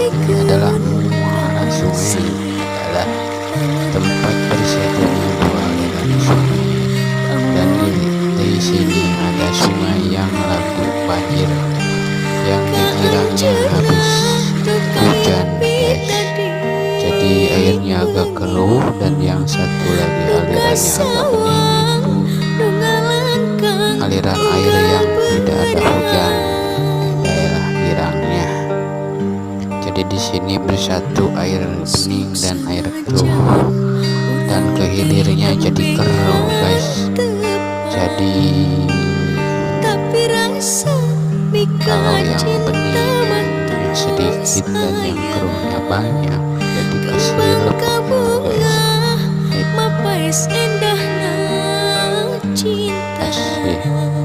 Ini adalah muara sungai, adalah tempat bersatunya dua aliran sungai. Dan di sini ada sungai yang lagu banjir, yang dikiranya habis hujan guys. Jadi airnya agak keruh, dan yang satu lagi alirannya agak bening, itu aliran air yang tidak ada hujan di daerah girangnya. Jadi di sini bersatu air bening dan air keruh, dan ke hilirnya jadi keruh guys. Jadi kalau yang bening sedikit dan yang keruhnya banyak, jadi kesilap guys. Asik.